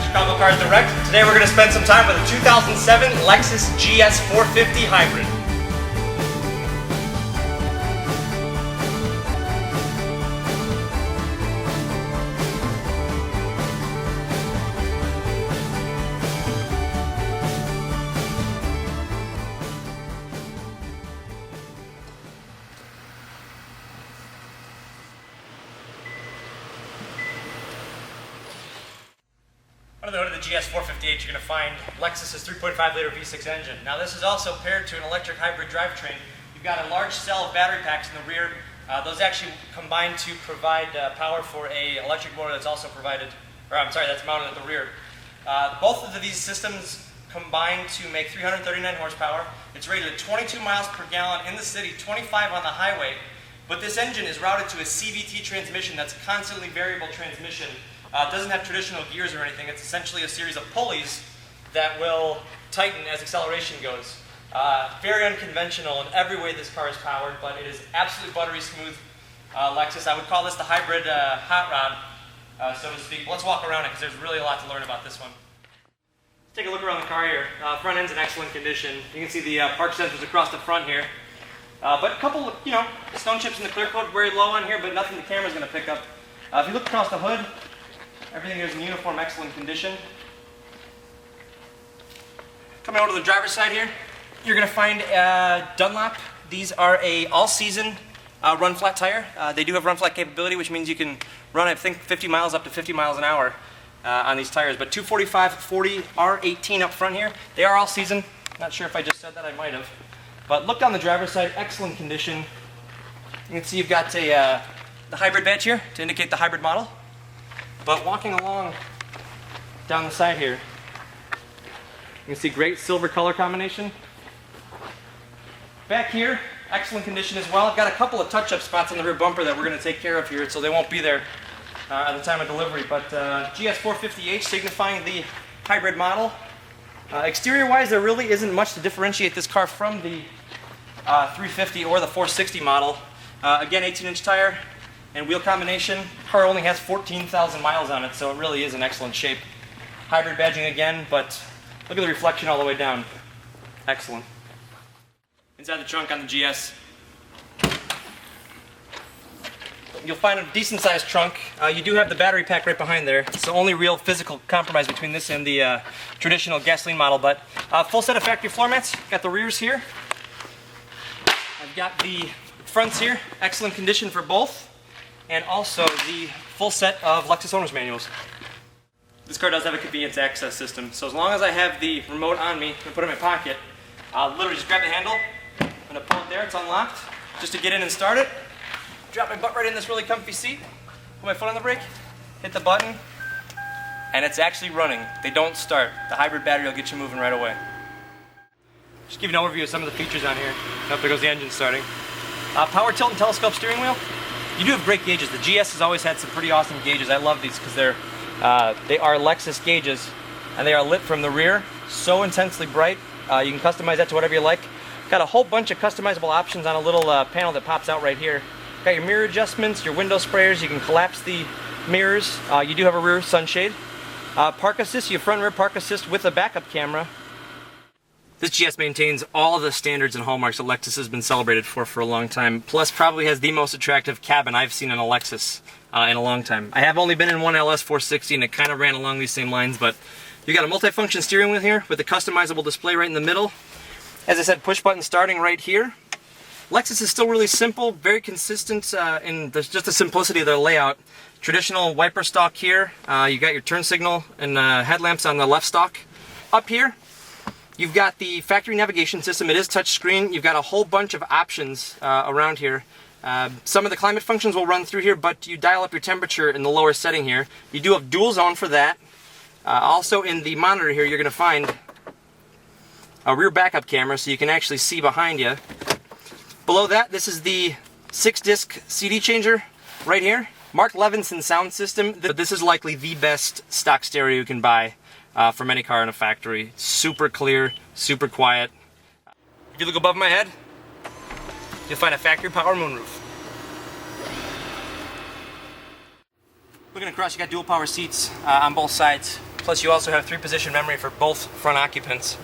Chicago Cars Direct. Today we're going to spend some time with a 2007 Lexus GS450 Hybrid. Under the hood of the GS450h, you're going to find Lexus's 3.5-liter V6 engine. Now this is also paired to an electric hybrid drivetrain. You've got a large cell of battery packs in the rear. Those actually combine to provide power for an electric motor that's also provided, that's mounted at the rear. Both of these systems combine to make 339 horsepower. It's rated at 22 miles per gallon in the city, 25 on the highway. But this engine is routed to a CVT transmission that's a constantly variable transmission. It doesn't have traditional gears or anything. It's essentially a series of pulleys that will tighten as acceleration goes. Very unconventional in every way this car is powered, but it is absolutely buttery smooth Lexus. I would call this the hybrid hot rod, so to speak. Let's walk around it because there's really a lot to learn about this one. Let's take a look around the car here. Front end's in excellent condition. You can see the park sensors across the front here. But a couple, stone chips in the clear coat, very low on here, but nothing the camera's going to pick up. If you look across the hood, everything is in uniform, excellent condition. Coming over to the driver's side here, you're going to find Dunlop. These are a all-season run flat tire. They do have run flat capability, which means you can run, I think, 50 miles up to 50 miles an hour on these tires. But 245/40 R18 up front here. They are all-season. Not sure if I just said that, I might have. But look down the driver's side, excellent condition. You can see you've got the hybrid badge here to indicate the hybrid model. But walking along down the side here, you can see great silver color combination. Back here, excellent condition as well. I've got a couple of touch-up spots on the rear bumper that we're going to take care of here, so they won't be there at the time of delivery. But GS450h signifying the hybrid model. Exterior-wise, there really isn't much to differentiate this car from the 350 or the 460 model. Again, 18-inch tire and wheel combination. Car only has 14,000 miles on it, so it really is in excellent shape. Hybrid badging again, but look at the reflection all the way down. Excellent. Inside the trunk on the GS, you'll find a decent sized trunk. You do have the battery pack right behind there. It's the only real physical compromise between this and the traditional gasoline model, but full set of factory floor mats. Got the rears here. I've got the fronts here, excellent condition for both. And also the full set of Lexus owner's manuals. This car does have a convenience access system, so as long as I have the remote on me and put it in my pocket, I'll literally just grab the handle, I'm going to pull it there, it's unlocked. Just to get in and start it, drop my butt right in this really comfy seat, put my foot on the brake, hit the button, and it's actually running. They don't start. The hybrid battery will get you moving right away. Just give you an overview of some of the features on here. Nope, there goes the engine starting. Power tilt and telescope steering wheel. You do have great gauges. The GS has always had some pretty awesome gauges. I love these because they are Lexus gauges, and they are lit from the rear, so intensely bright. You can customize that to whatever you like. Got a whole bunch of customizable options on a little panel that pops out right here. Got your mirror adjustments, your window sprayers. You can collapse the mirrors. You do have a rear sunshade. Park assist, your front and rear park assist with a backup camera. This GS maintains all the standards and hallmarks that Lexus has been celebrated for a long time, plus probably has the most attractive cabin I've seen in a Lexus in a long time. I have only been in one LS 460 and it kind of ran along these same lines, but you got a multifunction steering wheel here with a customizable display right in the middle. As I said, push button starting right here. Lexus is still really simple, very consistent in just the simplicity of their layout. Traditional wiper stalk here, you got your turn signal and headlamps on the left stalk. Up here, you've got the factory navigation system. It is touchscreen. You've got a whole bunch of options around here. Some of the climate functions will run through here, but you dial up your temperature in the lower setting here. You do have dual zone for that. Also in the monitor here, you're going to find a rear backup camera so you can actually see behind you. Below that, this is the 6-disc CD changer right here. Mark Levinson sound system. This is likely the best stock stereo you can buy from any car in a factory. Super clear, super quiet. If you look above my head, you'll find a factory power moonroof. Looking across, you got dual power seats on both sides. Plus you also have 3-position memory for both front occupants.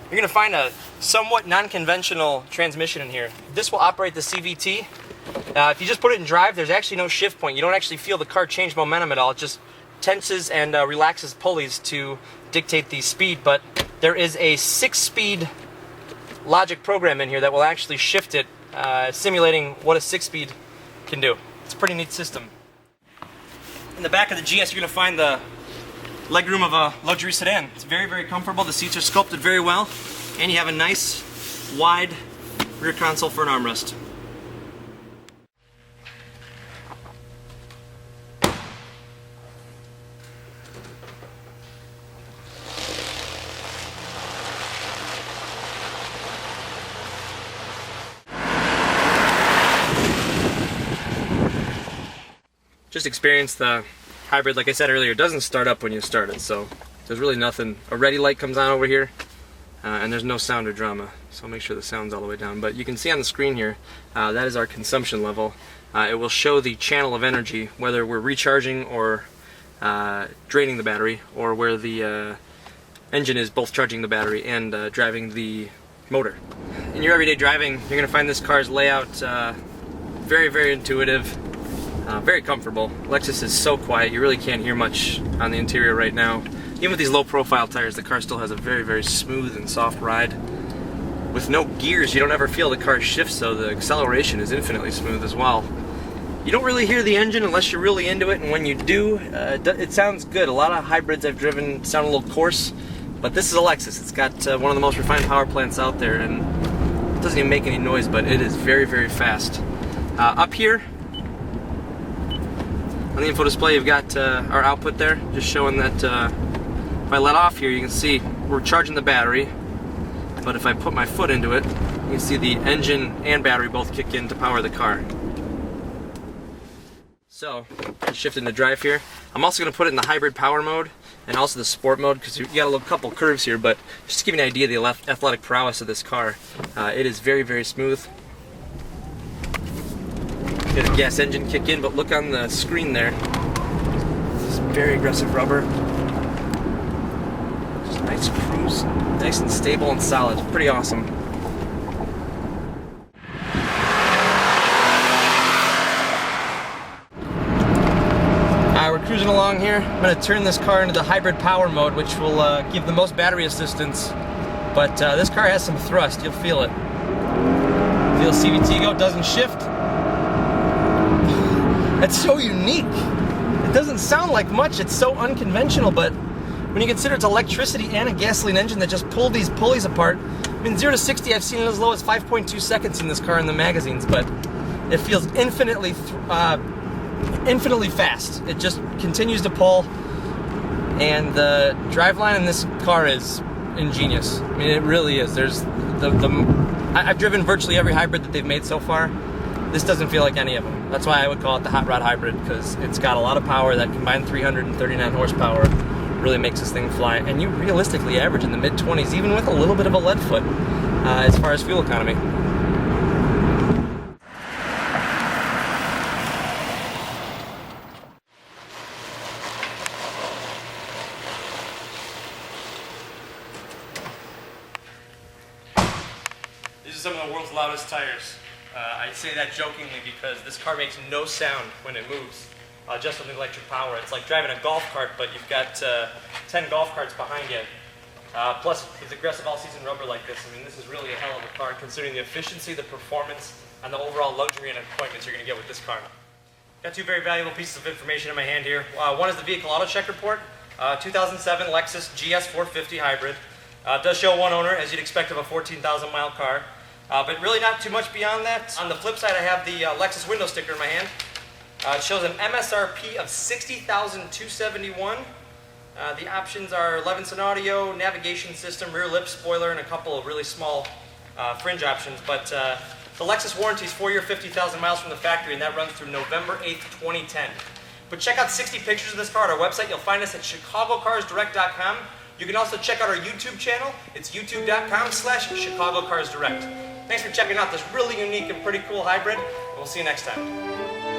You're going to find a somewhat non-conventional transmission in here. This will operate the CVT. If you just put it in drive, there's actually no shift point. You don't actually feel the car change momentum at all. It just tenses and relaxes pulleys to dictate the speed, but there is a 6-speed logic program in here that will actually shift it, simulating what a 6-speed can do. It's a pretty neat system. In the back of the GS, you're going to find the legroom of a luxury sedan. It's very, very comfortable. The seats are sculpted very well, and you have a nice, wide rear console for an armrest. Just experienced the hybrid, like I said earlier, it doesn't start up when you start it, so there's really nothing. A ready light comes on over here, and there's no sound or drama, so I'll make sure the sound's all the way down. But you can see on the screen here, that is our consumption level. It will show the channel of energy, whether we're recharging or draining the battery, or where the engine is both charging the battery and driving the motor. In your everyday driving, you're going to find this car's layout very, very intuitive. Very comfortable. Lexus is so quiet, you really can't hear much on the interior right now. Even with these low profile tires, the car still has a very, very smooth and soft ride. With no gears, you don't ever feel the car shift, so the acceleration is infinitely smooth as well. You don't really hear the engine unless you're really into it, and when you do, it sounds good. A lot of hybrids I've driven sound a little coarse, but this is a Lexus. It's got one of the most refined power plants out there, and it doesn't even make any noise, but it is very, very fast. Up here, on the info display, you've got our output there, just showing that if I let off here, you can see we're charging the battery, but if I put my foot into it, you can see the engine and battery both kick in to power the car. So, shift into drive here. I'm also going to put it in the hybrid power mode and also the sport mode, because you got a little couple curves here, but just to give you an idea of the athletic prowess of this car, it is very, very smooth. Get a gas engine kick in, but look on the screen there. This is very aggressive rubber. Just nice cruise, nice and stable and solid. Pretty awesome. Alright, we're cruising along here. I'm going to turn this car into the hybrid power mode, which will give the most battery assistance. But this car has some thrust, you'll feel it. Feel CVT go, doesn't shift. It's so unique. It doesn't sound like much, it's so unconventional, but when you consider it's electricity and a gasoline engine that just pull these pulleys apart, I mean 0 to 60 I've seen it as low as 5.2 seconds in this car in the magazines, but it feels infinitely fast. It just continues to pull, and the driveline in this car is ingenious. I mean, it really is. There's I've driven virtually every hybrid that they've made so far. This doesn't feel like any of them. That's why I would call it the hot rod hybrid, because it's got a lot of power. That combined 339 horsepower really makes this thing fly. And you realistically average in the mid-20s, even with a little bit of a lead foot, as far as fuel economy. These are some of the world's loudest tires. I say that jokingly because this car makes no sound when it moves, just with electric power. It's like driving a golf cart, but you've got 10 golf carts behind you. Plus, with aggressive all-season rubber like this, I mean, this is really a hell of a car considering the efficiency, the performance, and the overall luxury and appointments you're going to get with this car. Got two very valuable pieces of information in my hand here. One is the vehicle auto check report, 2007 Lexus GS450 hybrid. Does show one owner, as you'd expect of a 14,000 mile car. But really not too much beyond that. On the flip side, I have the Lexus window sticker in my hand. It shows an MSRP of $60,271. The options are 11-cent audio, navigation system, rear lip spoiler, and a couple of really small fringe options. But the Lexus warranty is 4 year, 50,000 miles from the factory, and that runs through November 8th, 2010. But check out 60 pictures of this car at our website. You'll find us at chicagocarsdirect.com. You can also check out our YouTube channel. It's youtube.com/chicagocarsdirect. Thanks for checking out this really unique and pretty cool hybrid, and we'll see you next time.